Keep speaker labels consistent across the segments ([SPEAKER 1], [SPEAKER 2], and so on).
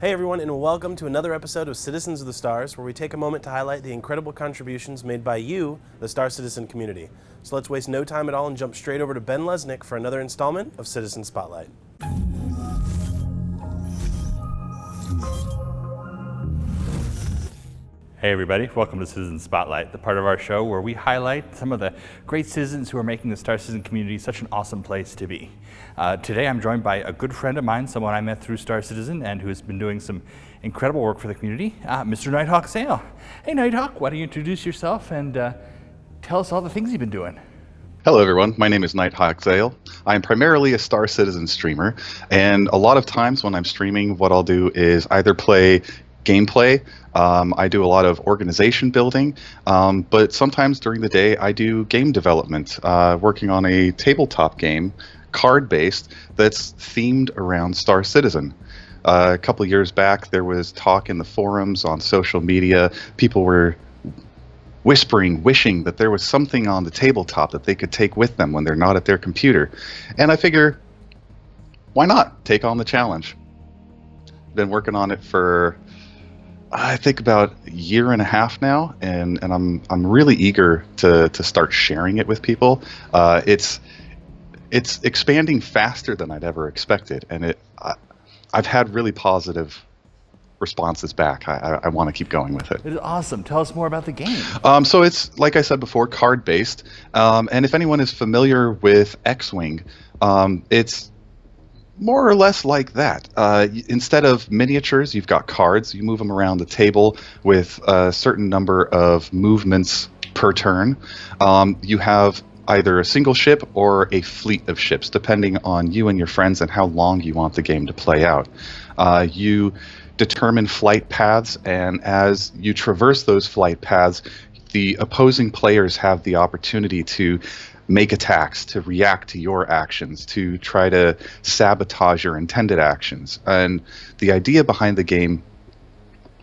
[SPEAKER 1] Hey everyone, and welcome to another episode of Citizens of the Stars, where we take a moment to highlight the incredible contributions made by you, the Star Citizen community. So let's waste no time at all and jump straight over to Ben Lesnick for another installment of Citizen Spotlight.
[SPEAKER 2] Hey everybody, welcome to Citizen Spotlight, the part of our show where we highlight some of the great citizens who are making the Star Citizen community such an awesome place to be. Today I'm joined by a good friend of mine, someone I met through Star Citizen and who has been doing some incredible work for the community, Mr. Nighthawk Sale. Hey Nighthawk, why don't you introduce yourself and tell us all the things you've been doing.
[SPEAKER 3] Hello everyone, my name is Nighthawk Zale. I'm primarily a Star Citizen streamer, and a lot of times when I'm streaming, what I'll do is either play gameplay, I do a lot of organization building, but sometimes during the day I do game development, working on a tabletop game, card-based, that's themed around Star Citizen. A couple years back there was talk in the forums on social media, people were whispering, wishing that there was something on the tabletop that they could take with them when they're not at their computer. And I figure, why not take on the challenge? Been working on it for, I think, about a year and a half now, and I'm really eager to start sharing it with people. It's expanding faster than I'd ever expected, and I've had really positive responses back. I want to keep going with it.
[SPEAKER 2] It is awesome. Tell us more about the game.
[SPEAKER 3] So it's, like I said before, card-based, and if anyone is familiar with X-Wing, it's more or less like that. Instead of miniatures, you've got cards. You move them around the table with a certain number of movements per turn. You have either a single ship or a fleet of ships, depending on you and your friends and how long you want the game to play out. You determine flight paths, and as you traverse those flight paths, the opposing players have the opportunity to make attacks, to react to your actions, to try to sabotage your intended actions. And the idea behind the game,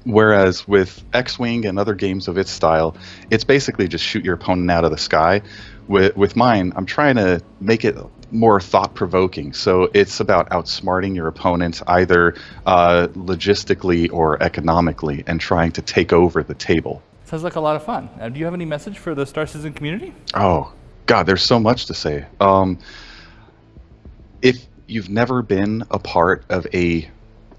[SPEAKER 3] whereas with X-Wing and other games of its style, it's basically just shoot your opponent out of the sky. With mine, I'm trying to make it more thought-provoking. So it's about outsmarting your opponent either logistically or economically and trying to take over the table.
[SPEAKER 2] Sounds like a lot of fun. Do you have any message for the Star Citizen community?
[SPEAKER 3] Oh, God, there's so much to say. If you've never been a part of a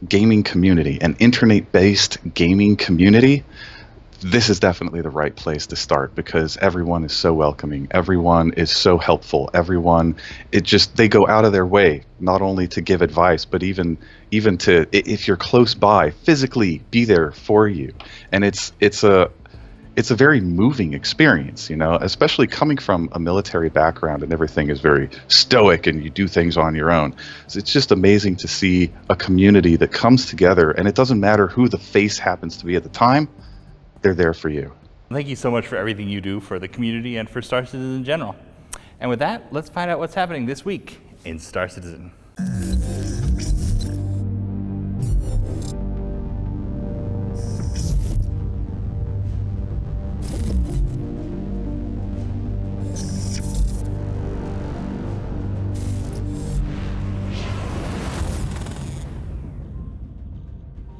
[SPEAKER 3] gaming community, an internet-based gaming community, this is definitely the right place to start, because everyone is so welcoming, everyone is so helpful, everyone, they go out of their way not only to give advice, but even to, if you're close by, physically be there for you. And it's a very moving experience, especially coming from a military background and everything is very stoic and you do things on your own. So it's just amazing to see a community that comes together, and it doesn't matter who the face happens to be at the time, they're there for you.
[SPEAKER 2] Thank you so much for everything you do for the community and for Star Citizen in general. And with that, let's find out what's happening this week in Star Citizen.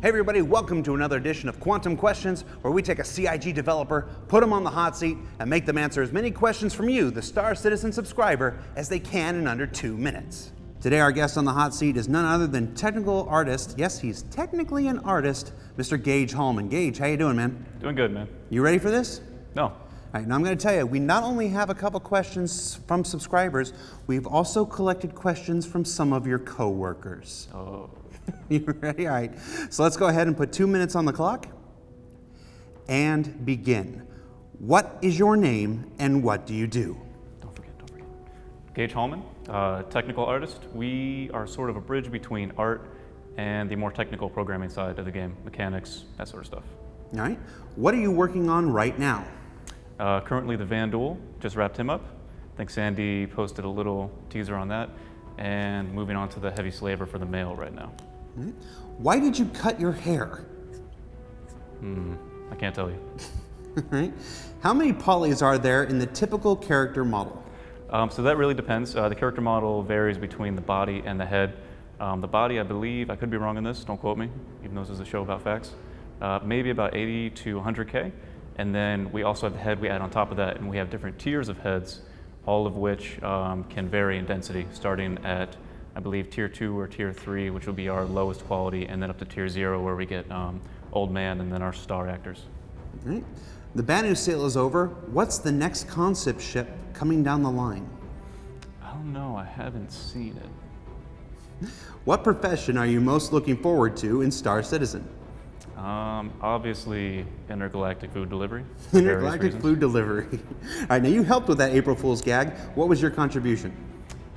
[SPEAKER 4] Hey everybody, welcome to another edition of Quantum Questions, where we take a CIG developer, put them on the hot seat, and make them answer as many questions from you, the Star Citizen subscriber, as they can in under 2 minutes. Today our guest on the hot seat is none other than technical artist, yes, he's technically an artist, Mr. Gage Hallman. Gage, how you doing, man?
[SPEAKER 5] Doing good, man.
[SPEAKER 4] You ready for this?
[SPEAKER 5] No.
[SPEAKER 4] All right, now I'm going to tell you, we not only have a couple questions from subscribers, we've also collected questions from some of your coworkers.
[SPEAKER 5] Oh.
[SPEAKER 4] You ready? All right. So let's go ahead and put 2 minutes on the clock and begin. What is your name and what do you do?
[SPEAKER 5] Don't forget. Gage Hallman, technical artist. We are sort of a bridge between art and the more technical programming side of the game, mechanics, that sort of stuff.
[SPEAKER 4] All right. What are you working on right now?
[SPEAKER 5] Currently the Van Duel, just wrapped him up. I think Sandy posted a little teaser on that. And moving on to the Heavy Slaver for the male right now.
[SPEAKER 4] Why did you cut your hair?
[SPEAKER 5] I can't tell you.
[SPEAKER 4] Right. How many polys are there in the typical character model?
[SPEAKER 5] So that really depends. The character model varies between the body and the head. The body, I believe, I could be wrong on this, don't quote me, even though this is a show about facts, maybe about 80 to 100K. And then we also have the head we add on top of that, and we have different tiers of heads, all of which can vary in density, starting at, I believe, tier 2 or tier 3, which will be our lowest quality, and then up to tier 0, where we get Old Man and then our star actors.
[SPEAKER 4] All right. The Banu sale is over. What's the next concept ship coming down the line?
[SPEAKER 5] I don't know, I haven't seen it.
[SPEAKER 4] What profession are you most looking forward to in Star Citizen?
[SPEAKER 5] Obviously, intergalactic food delivery. for various
[SPEAKER 4] Intergalactic
[SPEAKER 5] reasons.
[SPEAKER 4] food delivery. All right, now you helped with that April Fool's gag. What was your contribution?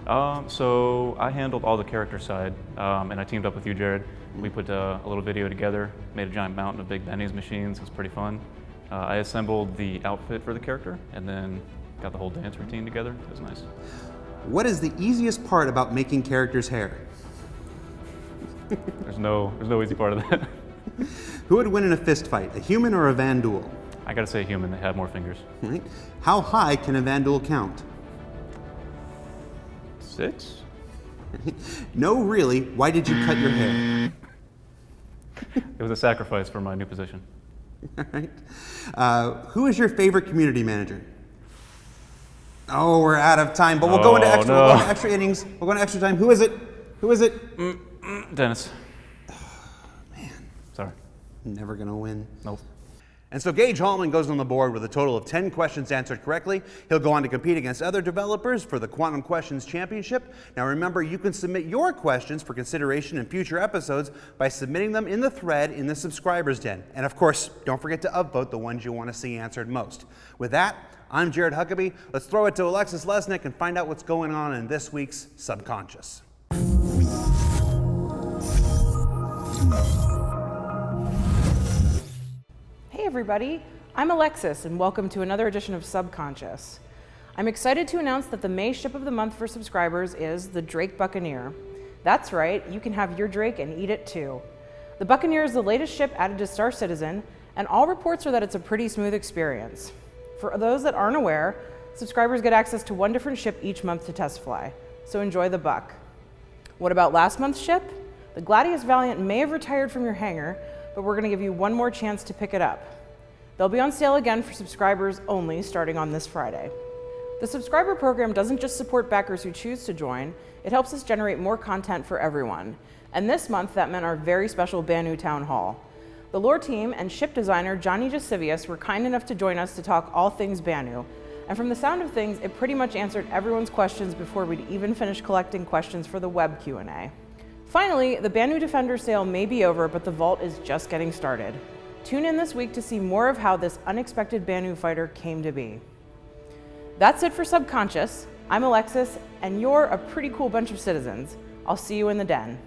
[SPEAKER 5] So I handled all the character side, and I teamed up with you, Jared. We put a little video together, made a giant mountain of Big Benny's machines. It was pretty fun. I assembled the outfit for the character, and then got the whole dance routine together. It was nice.
[SPEAKER 4] What is the easiest part about making characters' hair?
[SPEAKER 5] There's no easy part of that.
[SPEAKER 4] Who would win in a fist fight, a human or a Vanduul?
[SPEAKER 5] I gotta say human, they have more fingers.
[SPEAKER 4] All right. How high can a Vanduul count?
[SPEAKER 5] 6?
[SPEAKER 4] No, really. Why did you cut your hair?
[SPEAKER 5] It was a sacrifice for my new position.
[SPEAKER 4] All right. Who is your favorite community manager? Oh, we're out of time, but we'll go into extra.
[SPEAKER 5] no.
[SPEAKER 4] We'll go into extra innings. We'll go into extra time. Who is it? Who is it?
[SPEAKER 5] Dennis.
[SPEAKER 4] Man,
[SPEAKER 5] Sorry.
[SPEAKER 4] never gonna win.
[SPEAKER 5] Nope.
[SPEAKER 4] And so Gage Hallman goes on the board with a total of 10 questions answered correctly. He'll go on to compete against other developers for the Quantum Questions Championship. Now remember, you can submit your questions for consideration in future episodes by submitting them in the thread in the Subscribers Den. And of course, don't forget to upvote the ones you want to see answered most. With that, I'm Jared Huckabee. Let's throw it to Alexis Lesnick and find out what's going on in this week's Subconscious.
[SPEAKER 6] Hey everybody, I'm Alexis and welcome to another edition of Subconscious. I'm excited to announce that the May ship of the month for subscribers is the Drake Buccaneer. That's right, you can have your Drake and eat it too. The Buccaneer is the latest ship added to Star Citizen, and all reports are that it's a pretty smooth experience. For those that aren't aware, subscribers get access to one different ship each month to test fly, so enjoy the Buck. What about last month's ship? The Gladius Valiant may have retired from your hangar, but we're going to give you one more chance to pick it up. They'll be on sale again for subscribers only starting on this Friday. The subscriber program doesn't just support backers who choose to join, it helps us generate more content for everyone. And this month, that meant our very special Banu Town Hall. The lore team and ship designer Johnny Jasivius were kind enough to join us to talk all things Banu. And from the sound of things, it pretty much answered everyone's questions before we'd even finished collecting questions for the web Q&A. Finally, the Banu Defender sale may be over, but the vault is just getting started. Tune in this week to see more of how this unexpected Banu fighter came to be. That's it for Subconscious. I'm Alexis, and you're a pretty cool bunch of citizens. I'll see you in the den.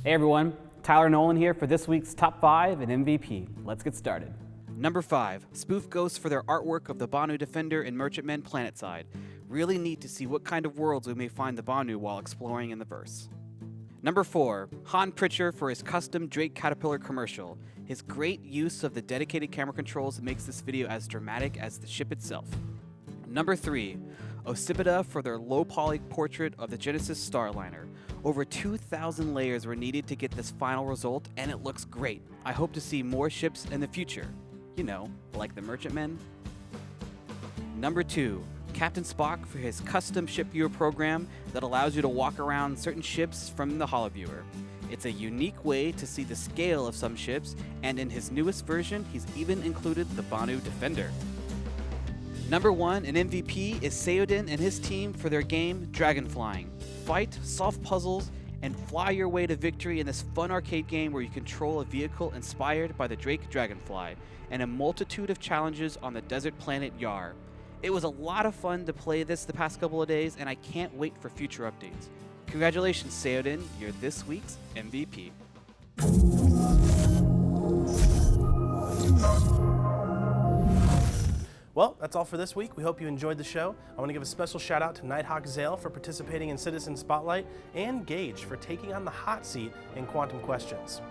[SPEAKER 7] Hey everyone, Tyler Nolan here for this week's Top 5 and MVP. Let's get started.
[SPEAKER 8] Number 5, Spoof Ghosts for their artwork of the Banu Defender and Merchantmen planetside. Really neat to see what kind of worlds we may find the Banu while exploring in the verse. Number 4, Han Pritchard for his custom Drake Caterpillar commercial. His great use of the dedicated camera controls makes this video as dramatic as the ship itself. Number 3, Occipita for their low-poly portrait of the Genesis Starliner. Over 2,000 layers were needed to get this final result, and it looks great. I hope to see more ships in the future. You know, like the Merchantmen. Number 2, Captain Spock for his custom ship viewer program that allows you to walk around certain ships from the HoloViewer. It's a unique way to see the scale of some ships, and in his newest version, he's even included the Banu Defender. Number 1 and MVP is Seodin and his team for their game Dragonflying. Fight, solve puzzles, and fly your way to victory in this fun arcade game where you control a vehicle inspired by the Drake Dragonfly and a multitude of challenges on the desert planet Yar. It was a lot of fun to play this the past couple of days, and I can't wait for future updates. Congratulations, Seodin, you're this week's MVP.
[SPEAKER 1] Well, that's all for this week. We hope you enjoyed the show. I want to give a special shout out to Nighthawk Zale for participating in Citizen Spotlight and Gage for taking on the hot seat in Quantum Questions.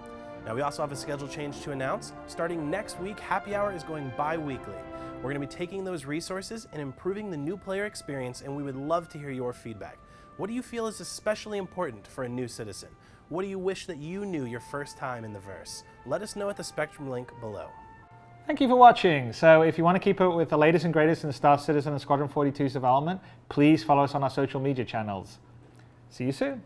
[SPEAKER 1] Now, we also have a schedule change to announce. Starting next week, Happy Hour is going bi-weekly. We're going to be taking those resources and improving the new player experience, and we would love to hear your feedback. What do you feel is especially important for a new citizen? What do you wish that you knew your first time in the verse? Let us know at the Spectrum link below.
[SPEAKER 9] Thank you for watching. So if you want to keep up with the latest and greatest in the Star Citizen and Squadron 42's development, please follow us on our social media channels. See you soon.